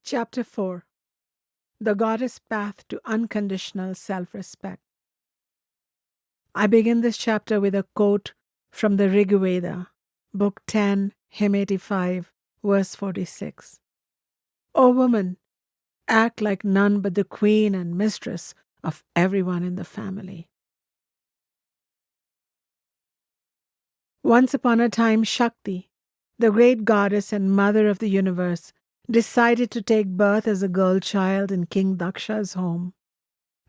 Chapter 4. The Goddess Path to Unconditional Self-Respect. I begin this chapter with a quote from the Rig Veda, Book 10, Hymn 85, verse 46. O woman, act like none but the queen and mistress of everyone in the family. Once upon a time, Shakti, the great goddess and mother of the universe, decided to take birth as a girl child in King Daksha's home.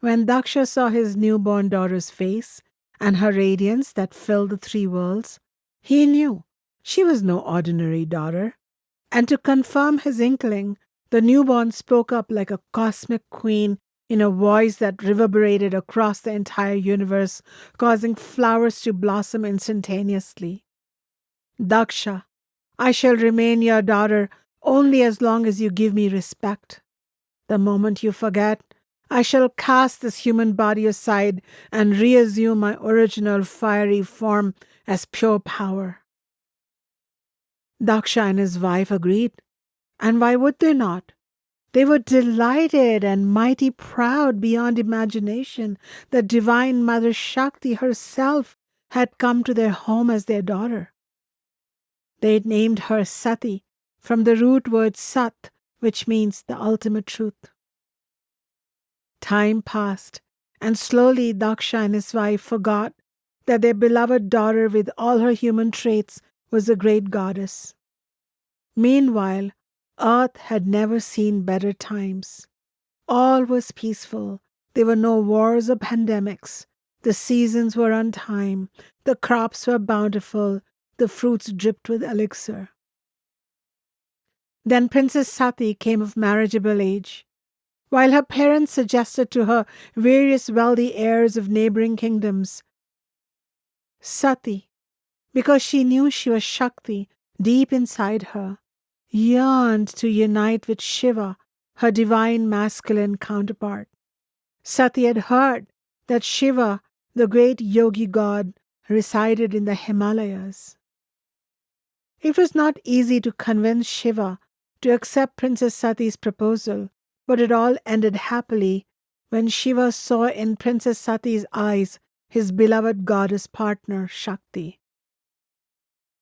When Daksha saw his newborn daughter's face and her radiance that filled the three worlds, he knew she was no ordinary daughter. And to confirm his inkling, the newborn spoke up like a cosmic queen in a voice that reverberated across the entire universe, causing flowers to blossom instantaneously. Daksha, I shall remain your daughter only as long as you give me respect. The moment you forget, I shall cast this human body aside and reassume my original fiery form as pure power. Daksha and his wife agreed. And why would they not? They were delighted and mighty proud beyond imagination that Divine Mother Shakti herself had come to their home as their daughter. They named her Sati, from the root word Sat, which means the ultimate truth. Time passed, and slowly Daksha and his wife forgot that their beloved daughter with all her human traits was a great goddess. Meanwhile, Earth had never seen better times. All was peaceful. There were no wars or pandemics. The seasons were on time. The crops were bountiful. The fruits dripped with elixir. Then Princess Sati came of marriageable age. While her parents suggested to her various wealthy heirs of neighboring kingdoms, Sati, because she knew she was Shakti deep inside her, yearned to unite with Shiva, her divine masculine counterpart. Sati had heard that Shiva, the great yogi god, resided in the Himalayas. It was not easy to convince Shiva to accept Princess Sati's proposal, but it all ended happily when Shiva saw in Princess Sati's eyes his beloved goddess partner, Shakti.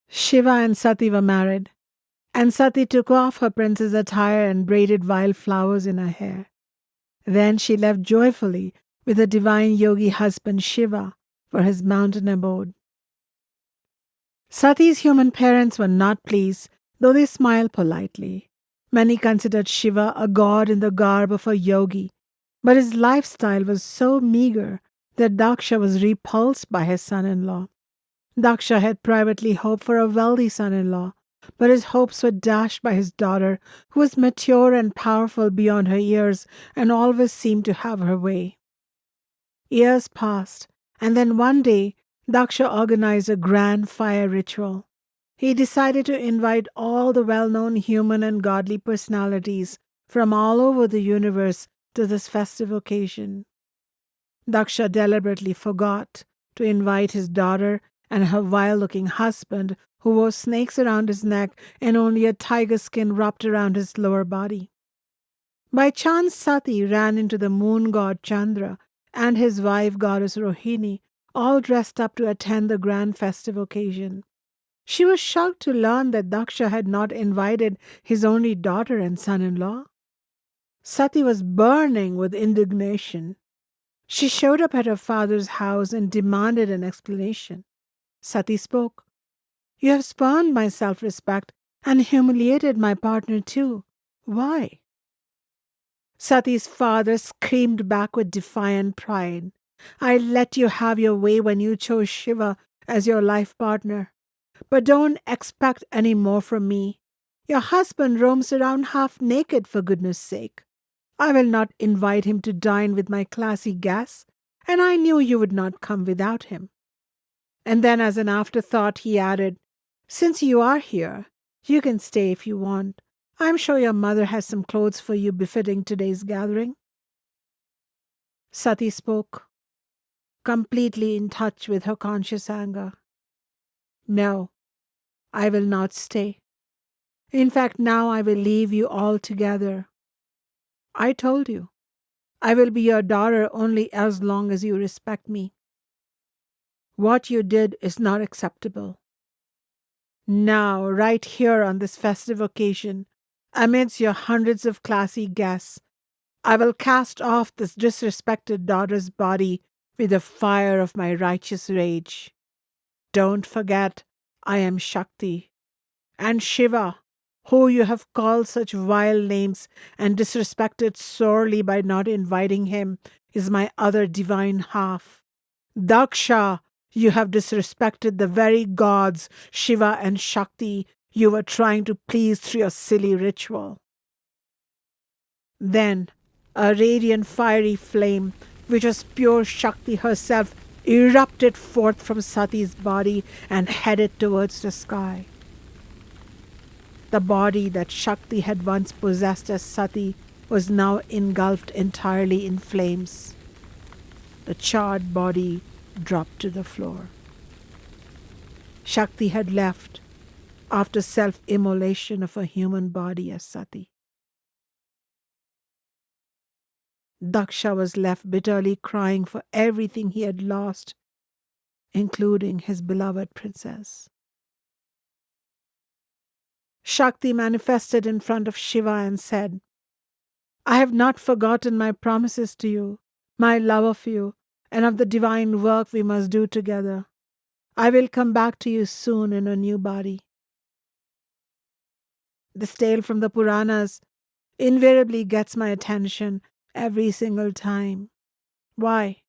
Shiva and Sati were married, and Sati took off her princess attire and braided wild flowers in her hair. Then she left joyfully with her divine yogi husband Shiva for his mountain abode. Sati's human parents were not pleased, though they smiled politely. Many considered Shiva a god in the garb of a yogi, but his lifestyle was so meager that Daksha was repulsed by his son-in-law. Daksha had privately hoped for a wealthy son-in-law, but his hopes were dashed by his daughter, who was mature and powerful beyond her years and always seemed to have her way. Years passed, and then one day Daksha organized a grand fire ritual. He decided to invite all the well-known human and godly personalities from all over the universe to this festive occasion. Daksha deliberately forgot to invite his daughter and her vile-looking husband, who wore snakes around his neck and only a tiger skin wrapped around his lower body. By chance, Sati ran into the moon god Chandra and his wife goddess Rohini, all dressed up to attend the grand festive occasion. She was shocked to learn that Daksha had not invited his only daughter and son-in-law. Sati was burning with indignation. She showed up at her father's house and demanded an explanation. Sati spoke. You have spurned my self-respect and humiliated my partner too. Why? Sati's father screamed back with defiant pride. I let you have your way when you chose Shiva as your life partner. But don't expect any more from me. Your husband roams around half naked, for goodness sake. I will not invite him to dine with my classy guests, and I knew you would not come without him. And then as an afterthought he added, since you are here, you can stay if you want. I'm sure your mother has some clothes for you befitting today's gathering. Sati spoke, completely in touch with her conscious anger. No, I will not stay. In fact, now I will leave you altogether. I told you, I will be your daughter only as long as you respect me. What you did is not acceptable. Now, right here on this festive occasion, amidst your hundreds of classy guests, I will cast off this disrespected daughter's body with the fire of my righteous rage. Don't forget, I am Shakti, and Shiva, who you have called such vile names and disrespected sorely by not inviting him, is my other divine half. Daksha, you have disrespected the very gods, Shiva and Shakti, you were trying to please through your silly ritual. Then, a radiant fiery flame, which was pure Shakti herself, erupted forth from Sati's body and headed towards the sky. The body that Shakti had once possessed as Sati was now engulfed entirely in flames. The charred body dropped to the floor. Shakti had left after self-immolation of a human body as Sati. Daksha was left bitterly crying for everything he had lost, including his beloved princess. Shakti manifested in front of Shiva and said, I have not forgotten my promises to you, my love of you, and of the divine work we must do together. I will come back to you soon in a new body. This tale from the Puranas invariably gets my attention every single time. Why?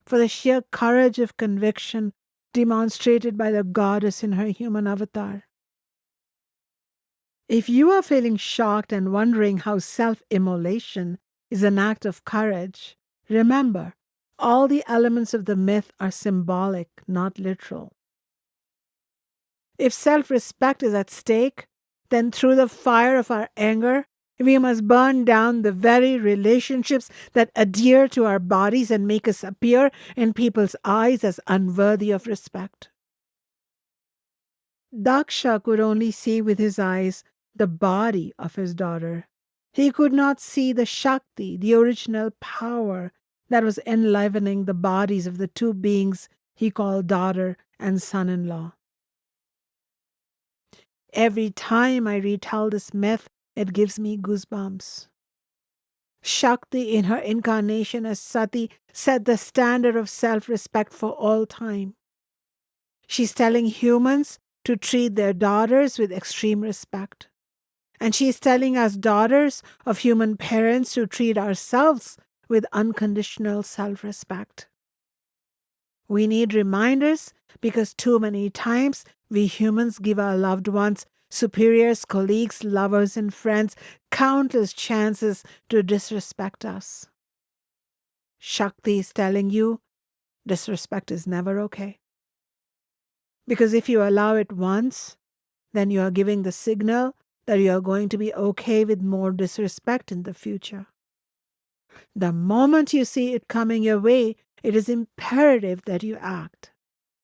For the sheer courage of conviction demonstrated by the goddess in her human avatar. If you are feeling shocked and wondering how self-immolation is an act of courage, remember, all the elements of the myth are symbolic, not literal. If self-respect is at stake, then through the fire of our anger, we must burn down the very relationships that adhere to our bodies and make us appear in people's eyes as unworthy of respect. Daksha could only see with his eyes the body of his daughter. He could not see the Shakti, the original power that was enlivening the bodies of the two beings he called daughter and son-in-law. Every time I retell this myth, it gives me goosebumps. Shakti, in her incarnation as Sati, set the standard of self-respect for all time. She's telling humans to treat their daughters with extreme respect. And she's telling us daughters of human parents to treat ourselves with unconditional self-respect. We need reminders because too many times we humans give our loved ones, superiors, colleagues, lovers, and friends countless chances to disrespect us. Shakti is telling you disrespect is never okay. Because if you allow it once, then you are giving the signal that you are going to be okay with more disrespect in the future. The moment you see it coming your way, it is imperative that you act.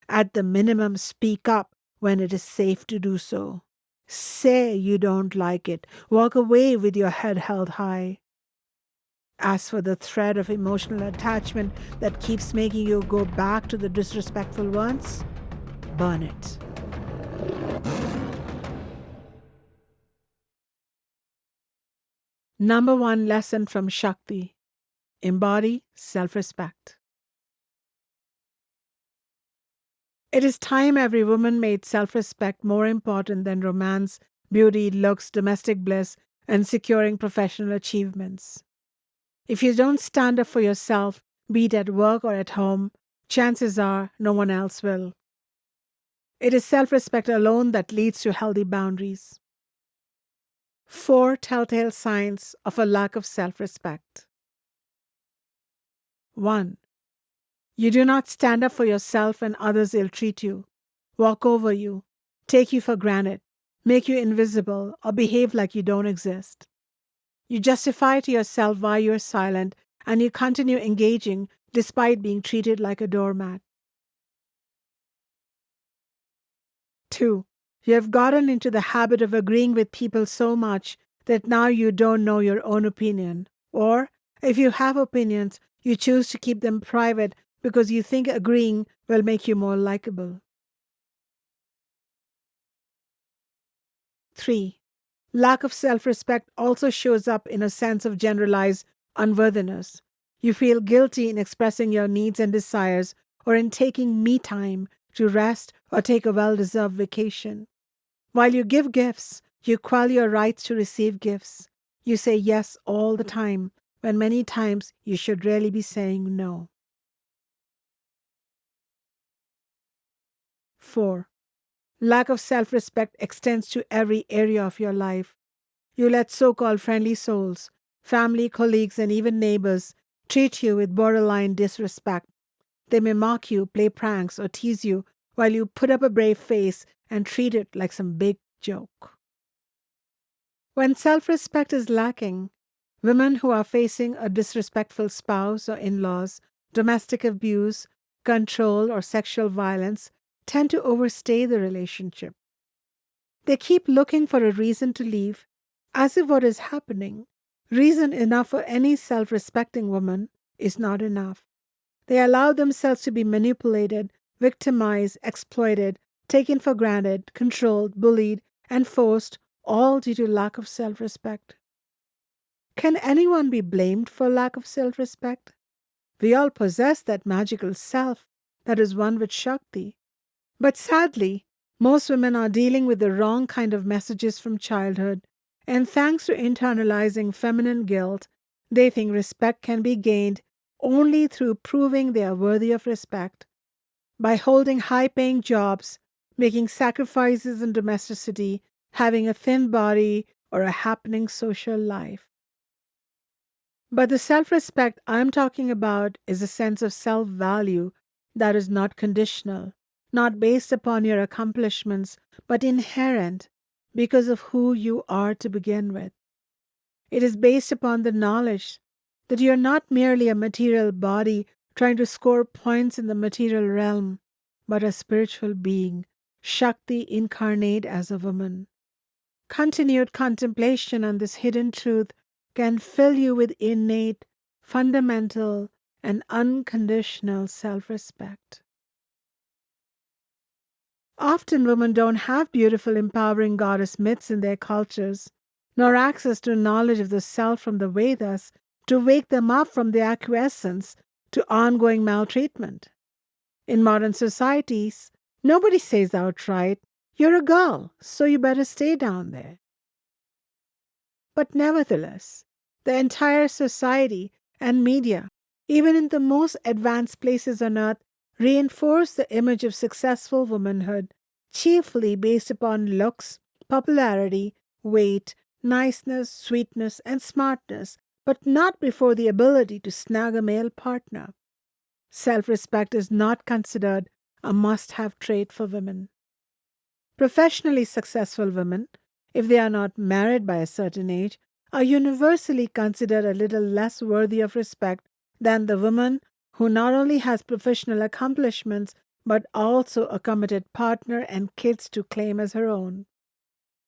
At the minimum, speak up when it is safe to do so. Say you don't like it. Walk away with your head held high. As for the thread of emotional attachment that keeps making you go back to the disrespectful ones, burn it. Number 1 lesson from Shakti: embody self-respect. It is time every woman made self-respect more important than romance, beauty, looks, domestic bliss, and securing professional achievements. If you don't stand up for yourself, be it at work or at home, chances are no one else will. It is self-respect alone that leads to healthy boundaries. 4 telltale signs of a lack of self-respect. 1. You do not stand up for yourself when others ill-treat you, walk over you, take you for granted, make you invisible, or behave like you don't exist. You justify to yourself why you're silent, and you continue engaging despite being treated like a doormat. 2. You have gotten into the habit of agreeing with people so much that now you don't know your own opinion. Or, if you have opinions, you choose to keep them private because you think agreeing will make you more likable. 3. Lack of self respect also shows up in a sense of generalized unworthiness. You feel guilty in expressing your needs and desires, or in taking me time to rest or take a well deserved vacation. While you give gifts, you quell your rights to receive gifts. You say yes all the time, when many times you should really be saying no. 4. Lack of self respect extends to every area of your life. You let so called friendly souls, family, colleagues, and even neighbors treat you with borderline disrespect. They may mock you, play pranks, or tease you while you put up a brave face and treat it like some big joke. When self respect is lacking, women who are facing a disrespectful spouse or in laws, domestic abuse, control, or sexual violence tend to overstay the relationship. They keep looking for a reason to leave, as if what is happening, reason enough for any self respecting woman, is not enough. They allow themselves to be manipulated, victimized, exploited, taken for granted, controlled, bullied, and forced, all due to lack of self respect. Can anyone be blamed for lack of self respect? We all possess that magical self that is one with Shakti. But sadly, most women are dealing with the wrong kind of messages from childhood, and thanks to internalizing feminine guilt, they think respect can be gained only through proving they are worthy of respect, by holding high paying jobs, making sacrifices in domesticity, having a thin body, or a happening social life. But the self respect I'm talking about is a sense of self value that is not conditional, not based upon your accomplishments, but inherent because of who you are to begin with. It is based upon the knowledge that you are not merely a material body trying to score points in the material realm, but a spiritual being, Shakti incarnate as a woman. Continued contemplation on this hidden truth can fill you with innate, fundamental, and unconditional self respect. Often, women don't have beautiful, empowering goddess myths in their cultures, nor access to knowledge of the self from the Vedas to wake them up from their acquiescence to ongoing maltreatment. In modern societies, nobody says outright, "You're a girl, so you better stay down there." But nevertheless, the entire society and media, even in the most advanced places on earth, reinforce the image of successful womanhood, chiefly based upon looks, popularity, weight, niceness, sweetness, and smartness, but not before the ability to snag a male partner. Self respect is not considered a must have trait for women. Professionally successful women, if they are not married by a certain age, are universally considered a little less worthy of respect than the woman who not only has professional accomplishments but also a committed partner and kids to claim as her own.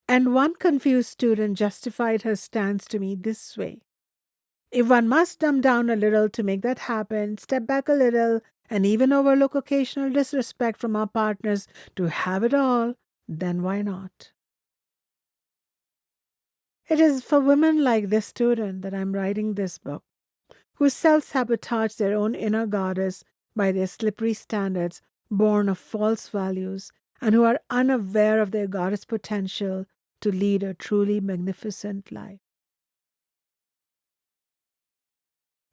And one confused student justified her stance to me this way: if one must dumb down a little to make that happen, step back a little, and even overlook occasional disrespect from our partners to have it all, then why not? It is for women like this student that I'm writing this book, who self-sabotage their own inner goddess by their slippery standards born of false values, and who are unaware of their goddess potential to lead a truly magnificent life.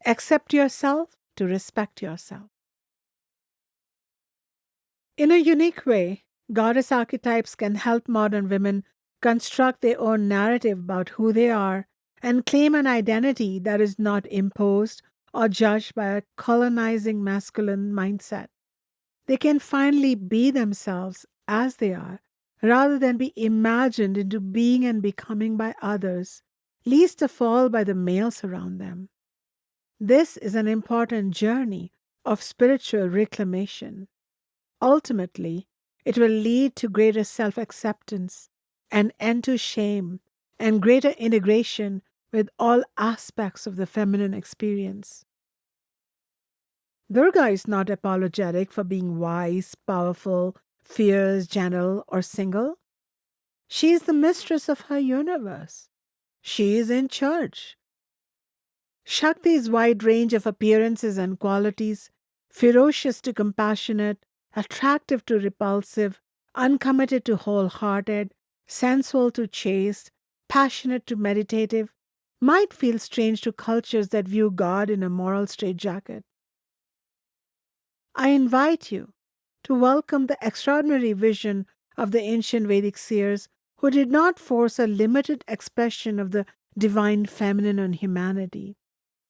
Accept yourself to respect yourself. In a unique way, goddess archetypes can help modern women construct their own narrative about who they are and claim an identity that is not imposed or judged by a colonizing masculine mindset. They can finally be themselves as they are, rather than be imagined into being and becoming by others, least of all by the males around them. This is an important journey of spiritual reclamation. Ultimately, it will lead to greater self acceptance, an end to shame, and greater integration with all aspects of the feminine experience. Durga is not apologetic for being wise, powerful, fierce, gentle, or single. She is the mistress of her universe. She is in charge. Shakti's wide range of appearances and qualities, ferocious to compassionate, attractive to repulsive, uncommitted to wholehearted, sensual to chaste, passionate to meditative, might feel strange to cultures that view God in a moral straitjacket. I invite you to welcome the extraordinary vision of the ancient Vedic seers who did not force a limited expression of the divine feminine on humanity.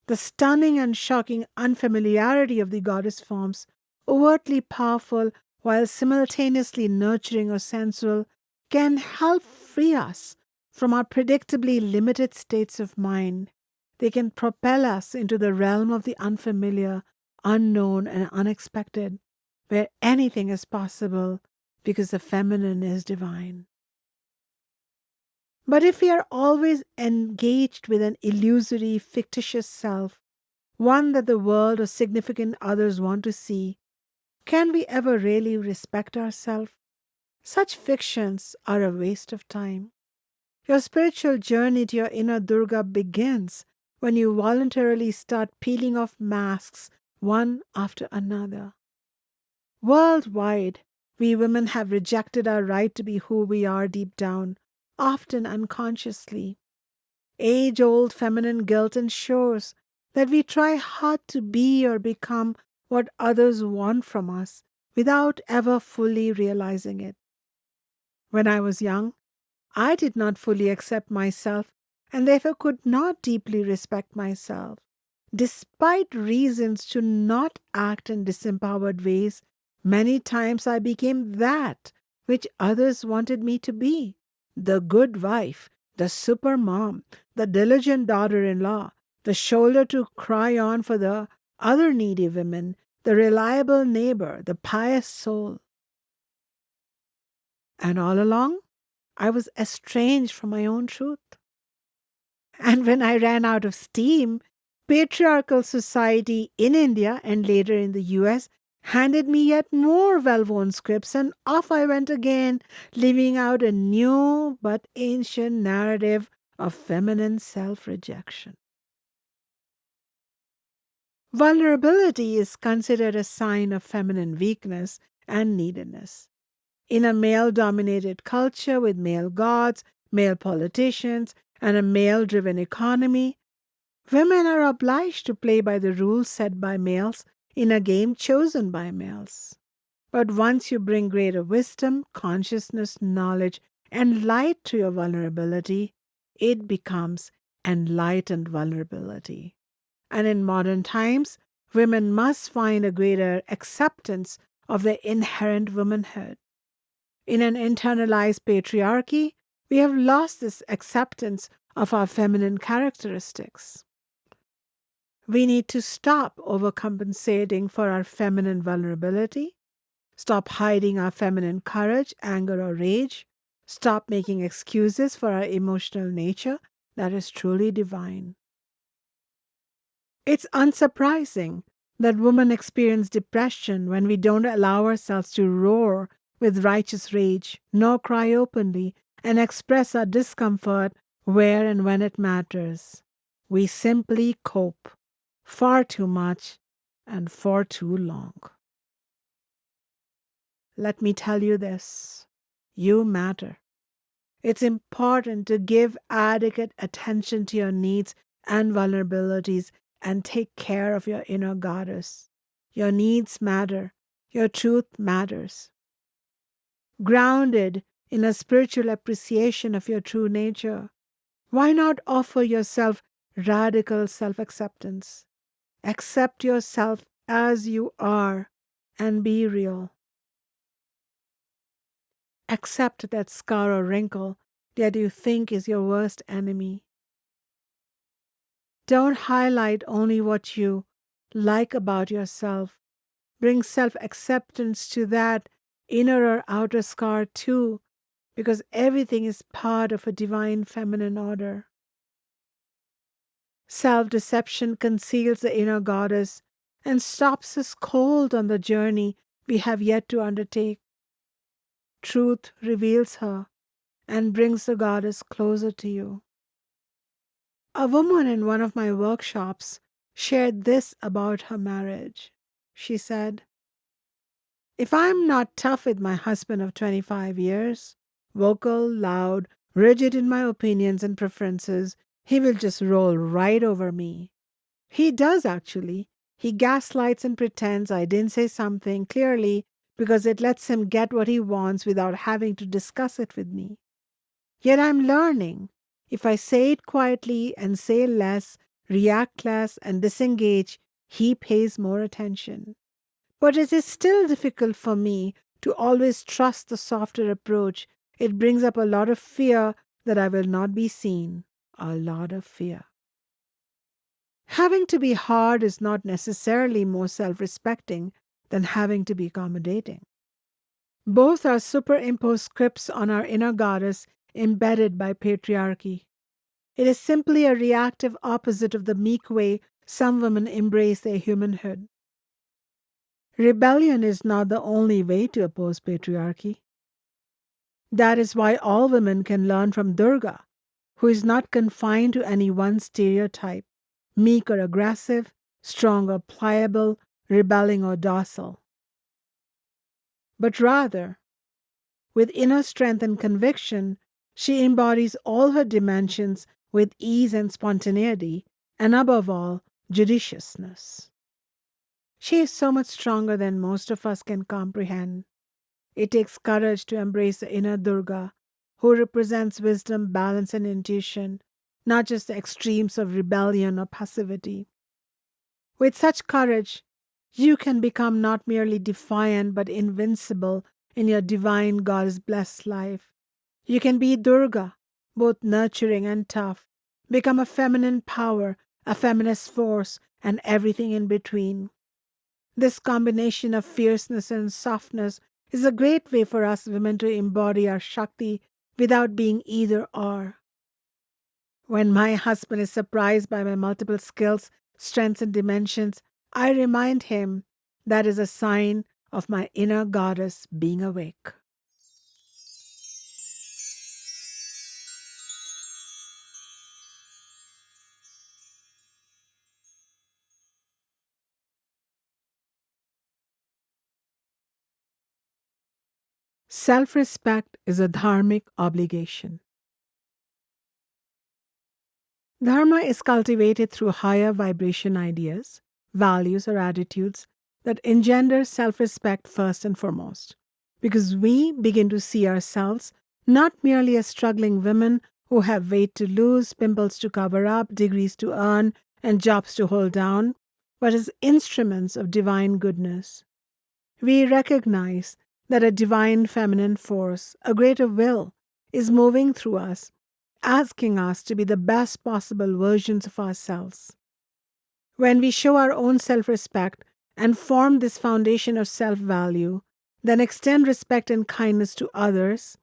The stunning and shocking unfamiliarity of the goddess forms, overtly powerful while simultaneously nurturing or sensual, can help free us from our predictably limited states of mind. They can propel us into the realm of the unfamiliar, unknown, and unexpected, where anything is possible because the feminine is divine. But if we are always engaged with an illusory, fictitious self, one that the world or significant others want to see, can we ever really respect ourselves? Such fictions are a waste of time. Your spiritual journey to your inner Durga begins when you voluntarily start peeling off masks one after another. Worldwide, we women have rejected our right to be who we are deep down, often unconsciously. Age-old feminine guilt ensures that we try hard to be or become what others want from us without ever fully realizing it. When I was young, I did not fully accept myself and therefore could not deeply respect myself. Despite reasons to not act in disempowered ways, many times I became that which others wanted me to be: the good wife, the super mom, the diligent daughter-in-law, the shoulder to cry on for the other needy women, the reliable neighbor, the pious soul. And all along, I was estranged from my own truth. And when I ran out of steam, patriarchal society in India and later in the US handed me yet more well-worn scripts, and off I went again, living out a new but ancient narrative of feminine self-rejection. Vulnerability is considered a sign of feminine weakness and neediness. In a male-dominated culture with male gods, male politicians, and a male-driven economy, women are obliged to play by the rules set by males in a game chosen by males. But once you bring greater wisdom, consciousness, knowledge, and light to your vulnerability, it becomes enlightened vulnerability. And in modern times, women must find a greater acceptance of their inherent womanhood. In an internalized patriarchy, we have lost this acceptance of our feminine characteristics. We need to stop overcompensating for our feminine vulnerability, stop hiding our feminine courage, anger, or rage, stop making excuses for our emotional nature that is truly divine. It's unsurprising that women experience depression when we don't allow ourselves to roar with righteous rage, nor cry openly and express our discomfort where and when it matters. We simply cope far too much and for too long. Let me tell you this: you matter. It's important to give adequate attention to your needs and vulnerabilities and take care of your inner goddess. Your needs matter. Your truth matters. Grounded in a spiritual appreciation of your true nature, why not offer yourself radical self-acceptance? Accept yourself as you are and be real. Accept that scar or wrinkle that you think is your worst enemy. Don't highlight only what you like about yourself. Bring self-acceptance to that inner or outer scar too, because everything is part of a divine feminine order. Self-deception conceals the inner goddess and stops us cold on the journey we have yet to undertake. Truth reveals her and brings the goddess closer to you. A woman in one of my workshops shared this about her marriage. She said, "If I'm not tough with my husband of 25 years, vocal, loud, rigid in my opinions and preferences, he will just roll right over me. He does actually. He gaslights and pretends I didn't say something clearly because it lets him get what he wants without having to discuss it with me. Yet I'm learning. If I say it quietly and say less, react less, and disengage, he pays more attention. But it is still difficult for me to always trust the softer approach. It brings up a lot of fear that I will not be seen. A lot of fear." Having to be hard is not necessarily more self-respecting than having to be accommodating. Both are superimposed scripts on our inner goddess embedded by patriarchy. It is simply a reactive opposite of the meek way some women embrace their humanhood. Rebellion is not the only way to oppose patriarchy. That is why all women can learn from Durga, who is not confined to any one stereotype, meek or aggressive, strong or pliable, rebelling or docile. But rather, with inner strength and conviction, she embodies all her dimensions with ease and spontaneity, and above all, judiciousness. She is so much stronger than most of us can comprehend. It takes courage to embrace the inner Durga, who represents wisdom, balance, and intuition, not just the extremes of rebellion or passivity. With such courage, you can become not merely defiant but invincible in your divine God's blessed life. You can be Durga, both nurturing and tough, become a feminine power, a feminist force, and everything in between. This combination of fierceness and softness is a great way for us women to embody our Shakti without being either or. When my husband is surprised by my multiple skills, strengths, and dimensions, I remind him that is a sign of my inner goddess being awake. Self-respect is a dharmic obligation. Dharma is cultivated through higher vibration ideas, values, or attitudes that engender self-respect first and foremost, because we begin to see ourselves not merely as struggling women who have weight to lose, pimples to cover up, degrees to earn, and jobs to hold down, but as instruments of divine goodness. We recognize that a divine feminine force, a greater will, is moving through us, asking us to be the best possible versions of ourselves. When we show our own self-respect and form this foundation of self-value, then extend respect and kindness to others,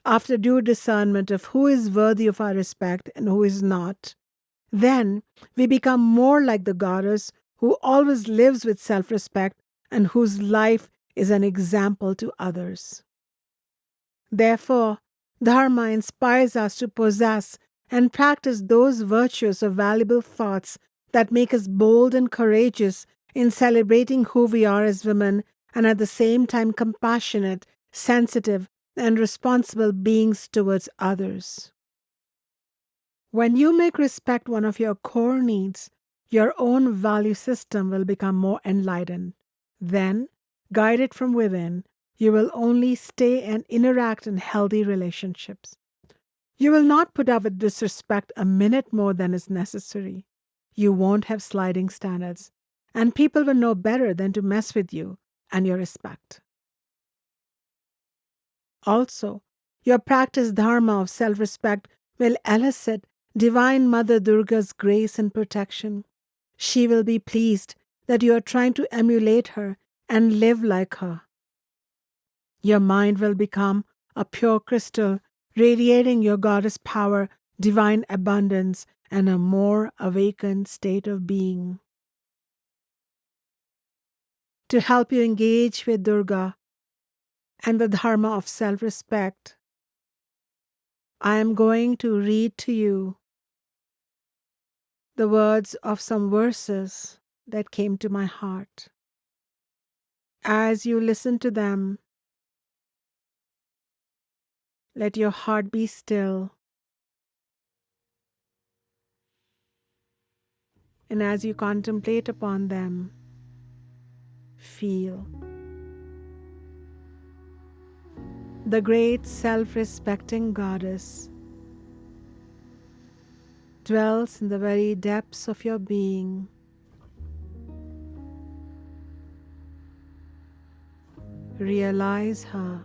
after due discernment of who is worthy of our respect and who is not, then we become more like the goddess who always lives with self-respect and whose life is an example to others. Therefore, Dharma inspires us to possess and practice those virtues or valuable thoughts that make us bold and courageous in celebrating who we are as women and at the same time compassionate, sensitive, and responsible beings towards others. When you make respect one of your core needs, your own value system will become more enlightened. Then, guided from within, you will only stay and interact in healthy relationships. You will not put up with disrespect a minute more than is necessary. You won't have sliding standards, and people will know better than to mess with you and your respect. Also, your practice dharma of self-respect will elicit Divine Mother Durga's grace and protection. She will be pleased that you are trying to emulate her and live like her. Your mind will become a pure crystal, radiating your goddess power, divine abundance, and a more awakened state of being. To help you engage with Durga and the Dharma of self-respect, I am going to read to you the words of some verses that came to my heart. As you listen to them, let your heart be still. And as you contemplate upon them, feel. The great self-respecting goddess dwells in the very depths of your being. Realize her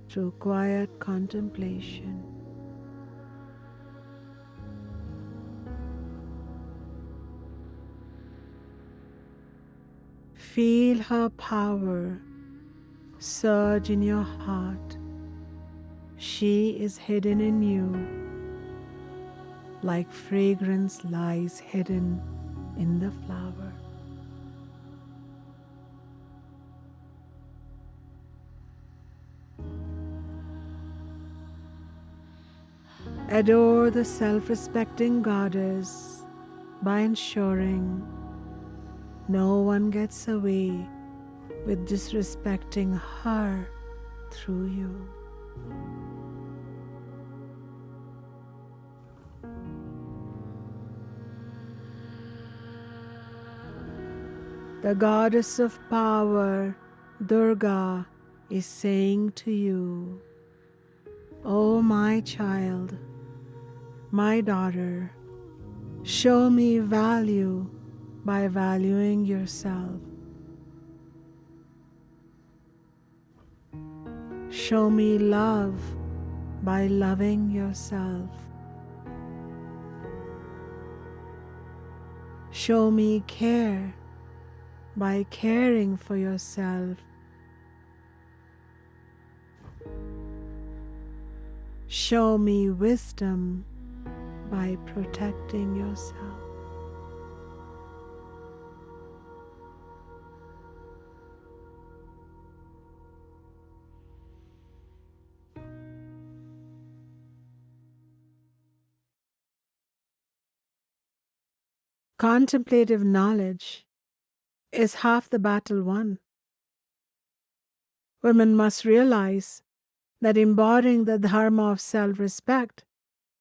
through quiet contemplation. Feel her power surge in your heart. She is hidden in you, like fragrance lies hidden in the flower. Adore the self-respecting goddess by ensuring no one gets away with disrespecting her through you. The goddess of power, Durga, is saying to you, "O my child, my daughter, show me value by valuing yourself. Show me love by loving yourself. Show me care by caring for yourself. Show me wisdom by protecting yourself." Contemplative knowledge is half the battle won. Women must realize that embodying the Dharma of self-respect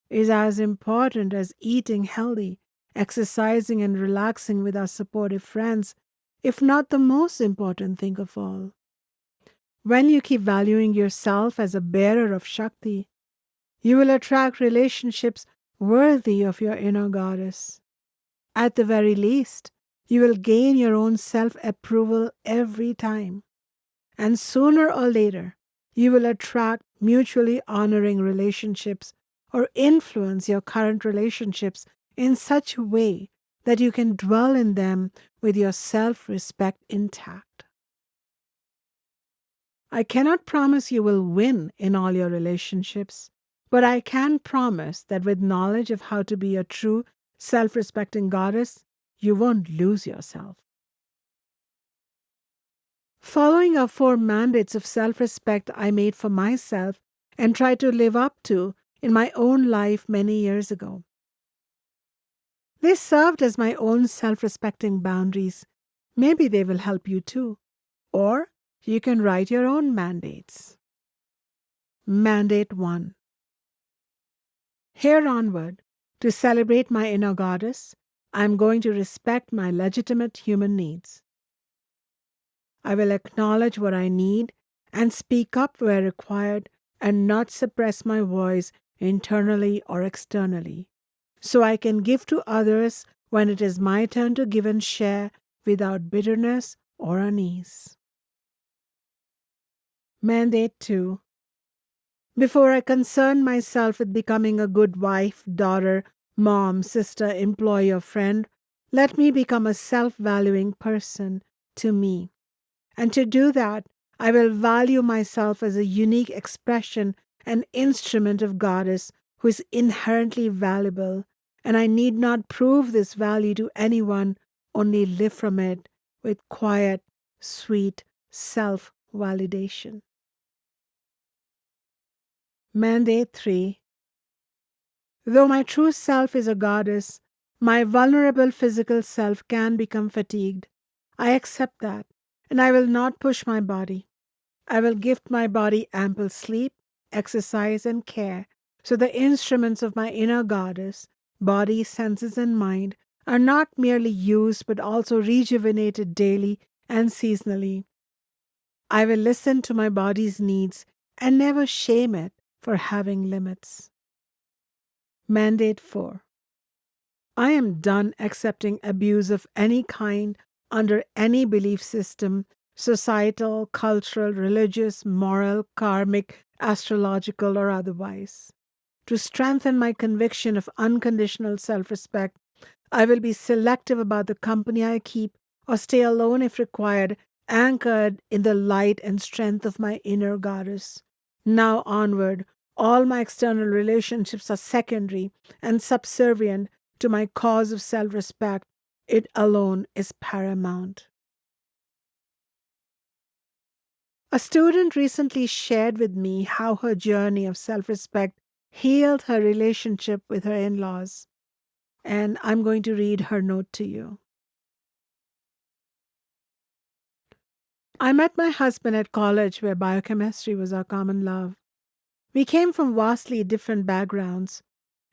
is as important as eating healthy, exercising and relaxing with our supportive friends, if not the most important thing of all. When you keep valuing yourself as a bearer of Shakti, you will attract relationships worthy of your inner goddess. At the very least, you will gain your own self-approval every time. And sooner or later, you will attract mutually honoring relationships or influence your current relationships in such a way that you can dwell in them with your self-respect intact. I cannot promise you will win in all your relationships, but I can promise that with knowledge of how to be a true self-respecting goddess, you won't lose yourself. Following our 4 mandates of self-respect I made for myself and tried to live up to in my own life many years ago. They served as my own self-respecting boundaries. Maybe they will help you too. Or you can write your own mandates. Mandate 1. Here onward, to celebrate my inner goddess, I am going to respect my legitimate human needs. I will acknowledge what I need and speak up where required and not suppress my voice internally or externally, so I can give to others when it is my turn to give and share without bitterness or unease. Mandate 2. Before I concern myself with becoming a good wife, daughter, mom, sister, employee, or friend, let me become a self-valuing person to me. And to do that, I will value myself as a unique expression and instrument of Goddess who is inherently valuable and I need not prove this value to anyone, only live from it with quiet, sweet self-validation. Mandate 3. Though my true self is a goddess, my vulnerable physical self can become fatigued. I accept that, and I will not push my body. I will gift my body ample sleep, exercise, and care, so the instruments of my inner goddess, body, senses, and mind, are not merely used but also rejuvenated daily and seasonally. I will listen to my body's needs and never shame it for having limits. Mandate 4. I am done accepting abuse of any kind under any belief system, societal, cultural, religious, moral, karmic, astrological, or otherwise. To strengthen my conviction of unconditional self-respect, I will be selective about the company I keep or stay alone if required, anchored in the light and strength of my inner goddess. Now onward, all my external relationships are secondary and subservient to my cause of self-respect. It alone is paramount. A student recently shared with me how her journey of self-respect healed her relationship with her in-laws, and I'm going to read her note to you. I met my husband at college where biochemistry was our common love. We came from vastly different backgrounds,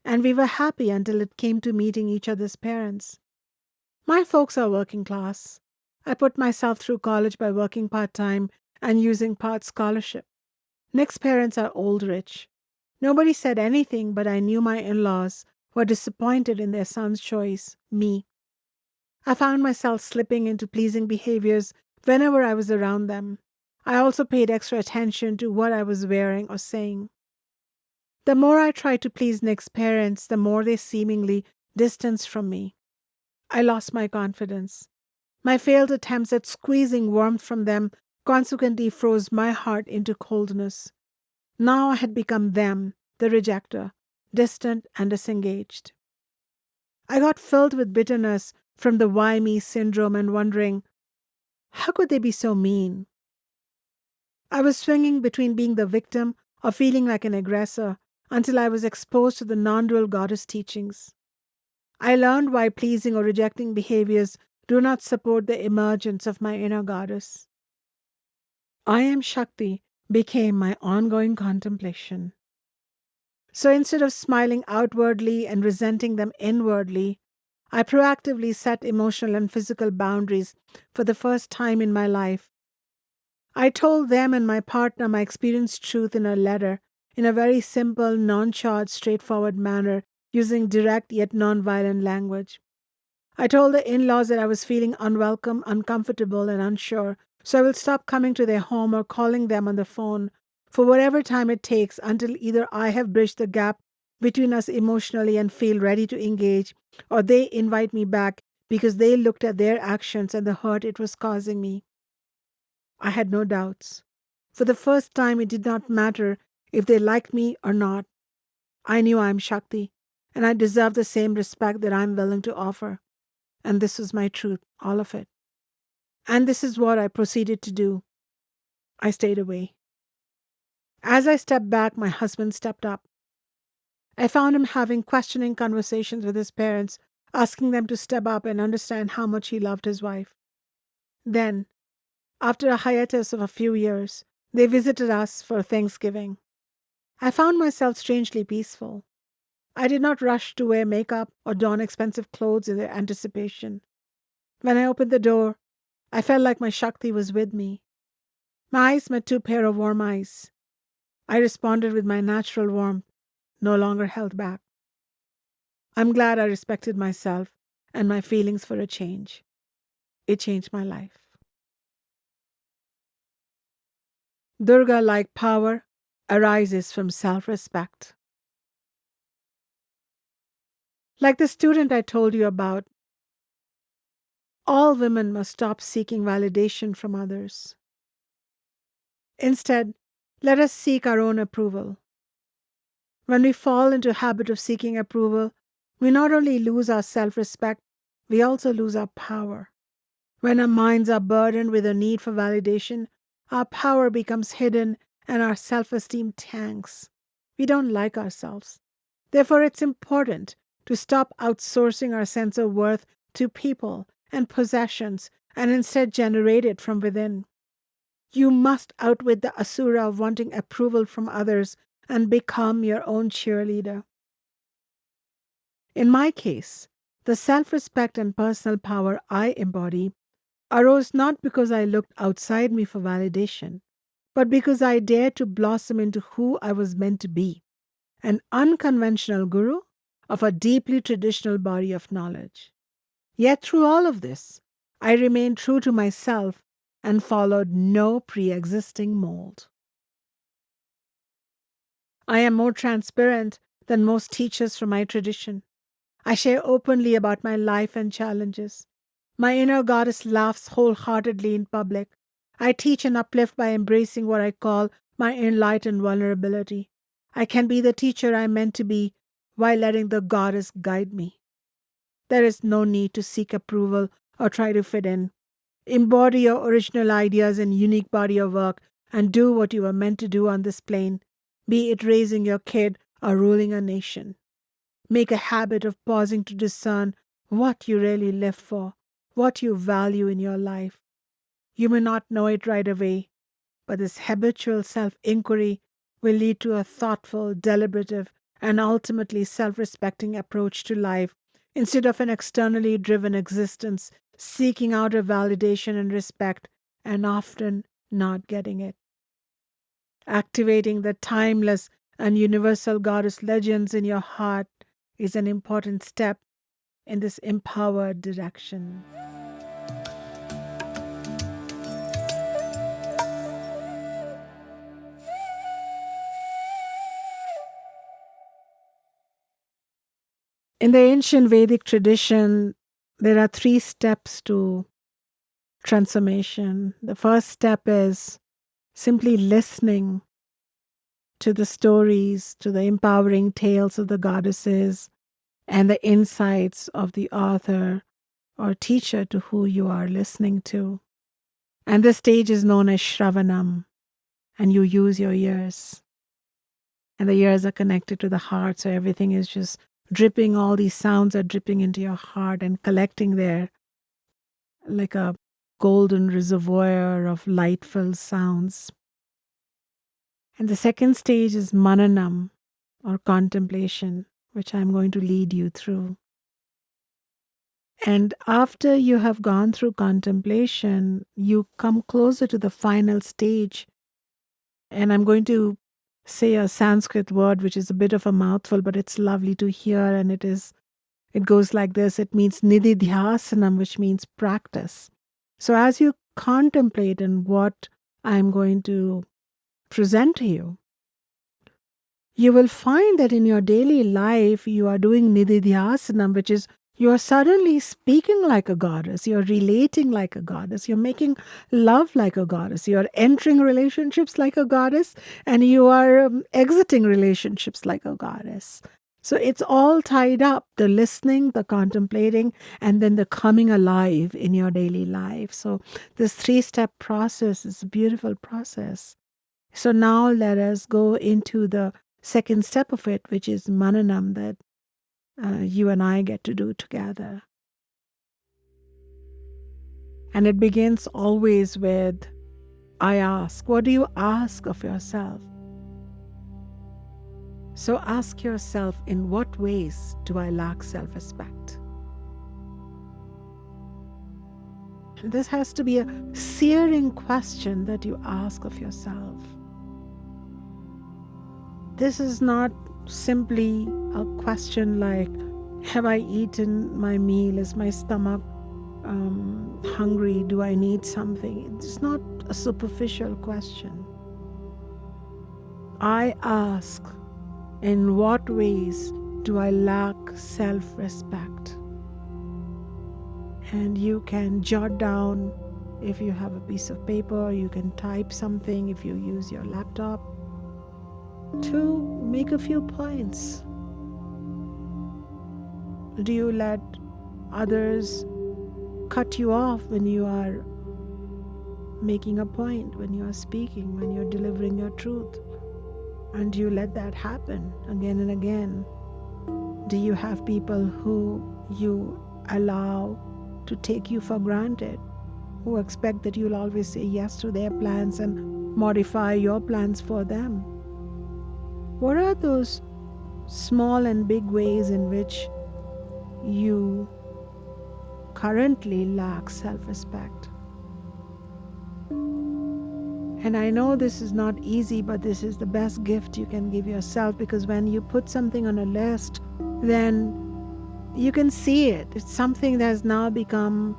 and we were happy until it came to meeting each other's parents. My folks are working class. I put myself through college by working part-time and using part scholarship. Nick's parents are old rich. Nobody said anything, but I knew my in-laws were disappointed in their son's choice, me. I found myself slipping into pleasing behaviors whenever I was around them. I also paid extra attention to what I was wearing or saying. The more I tried to please Nick's parents, the more they seemingly distanced from me. I lost my confidence. My failed attempts at squeezing warmth from them consequently froze my heart into coldness. Now I had become them, the rejecter, distant and disengaged. I got filled with bitterness from the why me syndrome and wondering, how could they be so mean? I was swinging between being the victim or feeling like an aggressor until I was exposed to the nondual goddess teachings. I learned why pleasing or rejecting behaviors do not support the emergence of my inner goddess. I am Shakti became my ongoing contemplation. So instead of smiling outwardly and resenting them inwardly, I proactively set emotional and physical boundaries for the first time in my life. I told them and my partner my experienced truth in a letter, in a very simple, non-charged, straightforward manner, using direct yet non-violent language. I told the in-laws that I was feeling unwelcome, uncomfortable, and unsure, so I will stop coming to their home or calling them on the phone for whatever time it takes until either I have bridged the gap between us emotionally and feel ready to engage, or they invite me back because they looked at their actions and the hurt it was causing me. I had no doubts. For the first time, it did not matter if they liked me or not. I knew I am Shakti, and I deserve the same respect that I am willing to offer. And this was my truth, all of it. And this is what I proceeded to do. I stayed away. As I stepped back, my husband stepped up. I found him having questioning conversations with his parents, asking them to step up and understand how much he loved his wife. Then, after a hiatus of a few years, they visited us for Thanksgiving. I found myself strangely peaceful. I did not rush to wear makeup or don expensive clothes in their anticipation. When I opened the door, I felt like my Shakti was with me. My eyes met two pair of warm eyes. I responded with my natural warmth, no longer held back. I'm glad I respected myself and my feelings for a change. It changed my life. Durga-like power arises from self-respect. Like the student I told you about, all women must stop seeking validation from others. Instead, let us seek our own approval. When we fall into a habit of seeking approval, we not only lose our self-respect, we also lose our power. When our minds are burdened with a need for validation, our power becomes hidden and our self-esteem tanks. We don't like ourselves. Therefore, it's important to stop outsourcing our sense of worth to people and possessions and instead generate it from within. You must outwit the asura of wanting approval from others and become your own cheerleader. In my case, the self-respect and personal power I embody arose not because I looked outside me for validation, but because I dared to blossom into who I was meant to be, an unconventional guru of a deeply traditional body of knowledge. Yet through all of this, I remained true to myself and followed no pre-existing mold. I am more transparent than most teachers from my tradition. I share openly about my life and challenges. My inner goddess laughs wholeheartedly in public. I teach and uplift by embracing what I call my enlightened vulnerability. I can be the teacher I'm meant to be while letting the goddess guide me. There is no need to seek approval or try to fit in. Embody your original ideas and unique body of work and do what you are meant to do on this plane, be it raising your kid or ruling a nation. Make a habit of pausing to discern what you really live for, what you value in your life. You may not know it right away, but this habitual self-inquiry will lead to a thoughtful, deliberative, and ultimately self-respecting approach to life instead of an externally driven existence seeking out a validation and respect and often not getting it. Activating the timeless and universal goddess legends in your heart is an important step in this empowered direction. In the ancient Vedic tradition, there are 3 steps to transformation. The first step is simply listening to the stories, to the empowering tales of the goddesses, and the insights of the author or teacher to who you are listening to. And this stage is known as Shravanam, and you use your ears. And the ears are connected to the heart, so everything is just dripping, all these sounds are dripping into your heart and collecting there like a golden reservoir of light-filled sounds. And the second stage is Mananam, or contemplation, which I'm going to lead you through. And after you have gone through contemplation, you come closer to the final stage. And I'm going to say a Sanskrit word, which is a bit of a mouthful, but it's lovely to hear. And it goes like this. It means nididhyasanam, which means practice. So as you contemplate in what I'm going to present to you, you will find that in your daily life, you are doing nididhyasanam, which is you are suddenly speaking like a goddess. You're relating like a goddess. You're making love like a goddess. You're entering relationships like a goddess, and you are exiting relationships like a goddess. So it's all tied up, the listening, the contemplating, and then the coming alive in your daily life. So this 3-step process is a beautiful process. So now let us go into the second step of it, which is Mananam, that you and I get to do together. And it begins always with, I ask. What do you ask of yourself? So ask yourself, in what ways do I lack self-respect? And this has to be a searing question that you ask of yourself. This is not simply a question like, have I eaten my meal? Is my stomach hungry? Do I need something? It's not a superficial question. I ask, in what ways do I lack self-respect? And you can jot down, if you have a piece of paper, you can type something if you use your laptop, to make a few points. Do you let others cut you off when you are making a point, when you are speaking, when you're delivering your truth? And do you let that happen again and again? Do you have people who you allow to take you for granted, who expect that you'll always say yes to their plans and modify your plans for them? What are those small and big ways in which you currently lack self-respect? And I know this is not easy, but this is the best gift you can give yourself, because when you put something on a list, then you can see it. It's something that has now become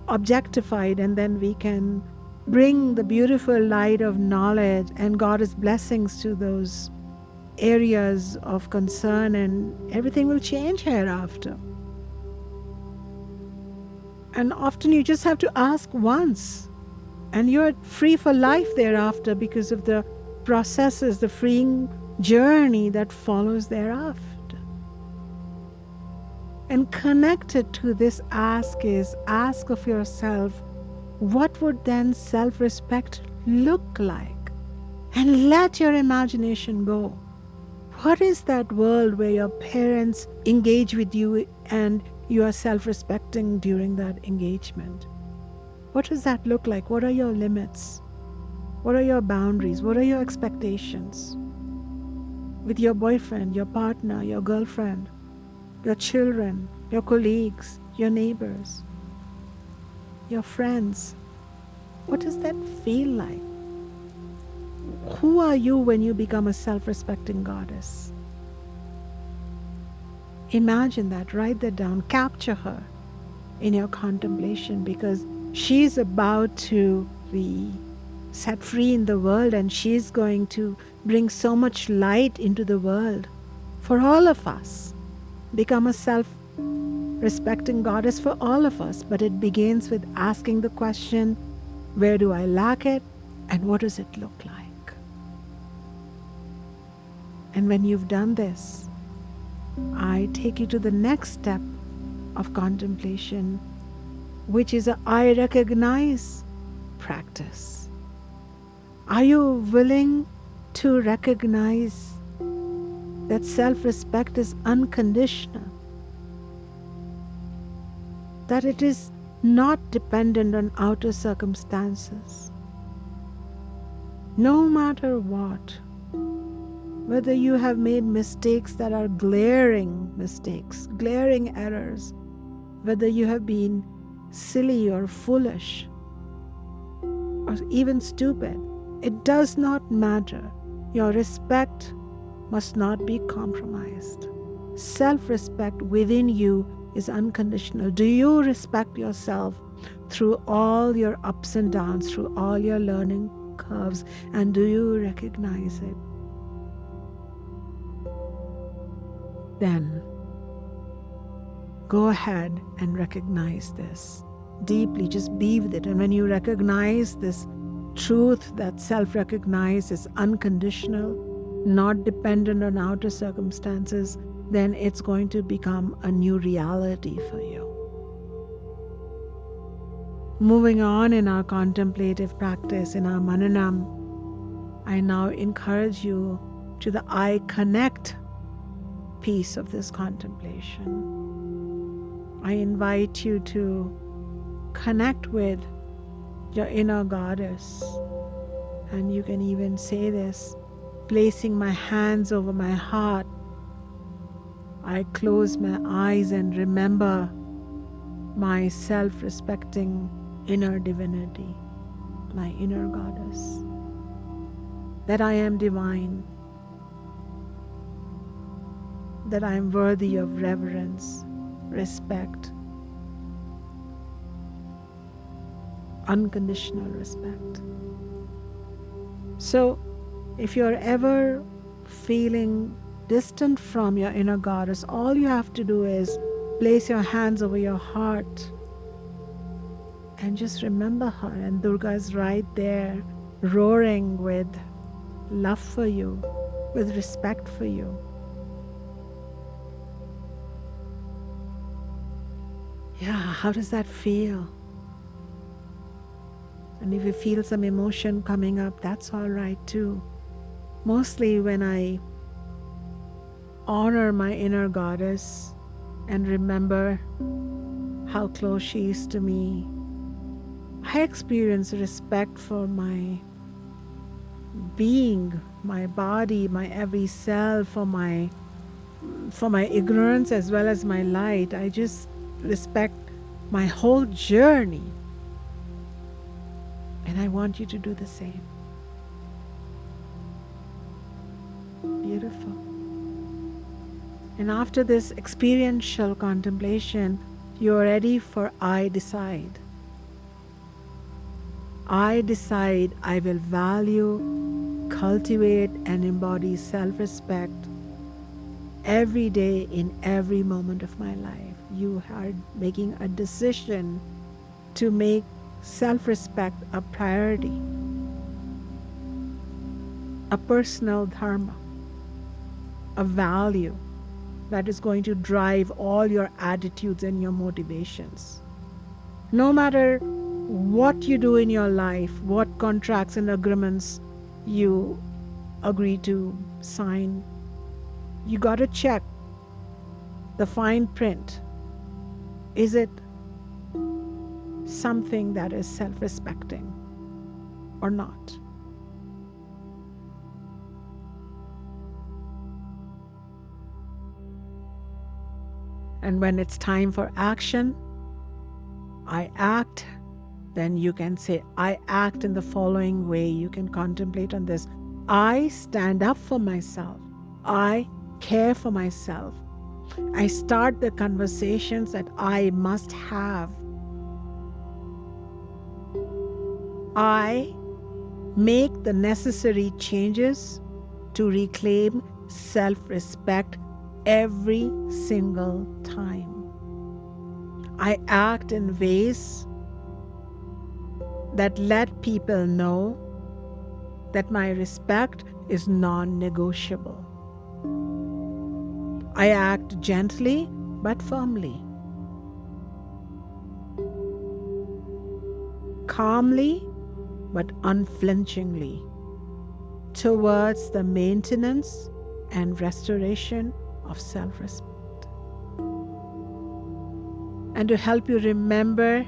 objectified, and then we can bring the beautiful light of knowledge and God's blessings to those areas of concern, and everything will change hereafter. And often you just have to ask once, and you're free for life thereafter because of the processes, the freeing journey that follows thereafter. And connected to this ask is, ask of yourself, what would then self-respect look like? And let your imagination go. What is that world where your parents engage with you and you are self-respecting during that engagement? What does that look like? What are your limits? What are your boundaries? What are your expectations? With your boyfriend, your partner, your girlfriend, your children, your colleagues, your neighbors, your friends. What does that feel like? Who are you when you become a self-respecting goddess? Imagine that, write that down, capture her in your contemplation, because she's about to be set free in the world, and she's going to bring so much light into the world for all of us. Become a self-respecting goddess for all of us, but it begins with asking the question, where do I lack it, and what does it look like? And when you've done this, I take you to the next step of contemplation, which is a I recognize practice. Are you willing to recognize that self-respect is unconditional? That it is not dependent on outer circumstances. No matter what, whether you have made mistakes that are glaring mistakes, glaring errors, whether you have been silly or foolish or even stupid, it does not matter. Your respect must not be compromised. Self-respect within you is unconditional. Do you respect yourself through all your ups and downs, through all your learning curves, and do you recognize it? Then go ahead and recognize this deeply. Just be with it. And when you recognize this truth that self-recognize is unconditional, not dependent on outer circumstances, then it's going to become a new reality for you. Moving on in our contemplative practice, in our mananam, I now encourage you to the I connect piece of this contemplation. I invite you to connect with your inner goddess. And you can even say this, placing my hands over my heart. I close my eyes and remember my self-respecting inner divinity, my inner goddess, that I am divine, that I am worthy of reverence, respect, unconditional respect. So, if you're ever feeling distant from your inner goddess, all you have to do is place your hands over your heart and just remember her. And Durga is right there, roaring with love for you, with respect for you. Yeah, how does that feel? And if you feel some emotion coming up, that's all right too. Mostly when I honor my inner goddess and remember how close she is to me, I experience respect for my being, my body, my every cell, for my ignorance as well as my light. I just respect my whole journey. And I want you to do the same. Beautiful. And after this experiential contemplation, you're ready for I decide. I decide I will value, cultivate, and embody self-respect every day in every moment of my life. You are making a decision to make self-respect a priority, a personal dharma, a value that is going to drive all your attitudes and your motivations. No matter what you do in your life, what contracts and agreements you agree to sign, you got to check the fine print. Is it something that is self-respecting or not? And when it's time for action, I act, then you can say, I act in the following way. You can contemplate on this. I stand up for myself. I care for myself. I start the conversations that I must have. I make the necessary changes to reclaim self-respect every single time. I act in ways that let people know that my respect is non-negotiable. I act gently but firmly, calmly but unflinchingly, towards the maintenance and restoration of self-respect. And to help you remember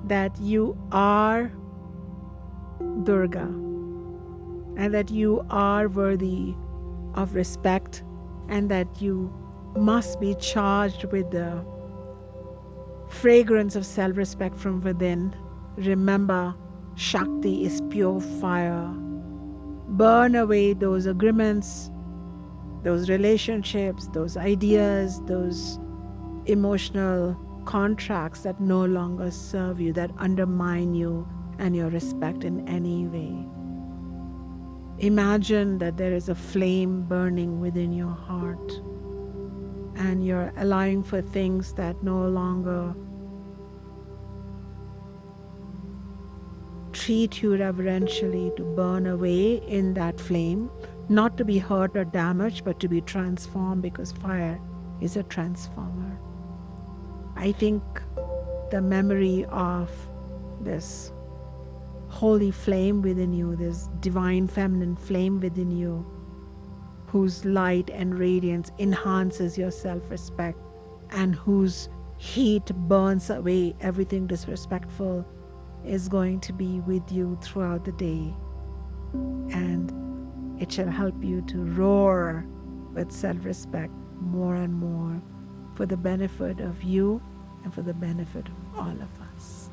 that you are Durga and that you are worthy of respect and that you must be charged with the fragrance of self-respect from within. Remember, Shakti is pure fire. Burn away those agreements, those relationships, those ideas, those emotional contracts that no longer serve you, that undermine you and your respect in any way. Imagine that there is a flame burning within your heart and you're allowing for things that no longer treat you reverentially to burn away in that flame, not to be hurt or damaged, but to be transformed, because fire is a transformer. I think the memory of this holy flame within you, this divine feminine flame within you, whose light and radiance enhances your self-respect and whose heat burns away everything disrespectful, is going to be with you throughout the day. And it shall help you to roar with self-respect more and more for the benefit of you and for the benefit of all of us.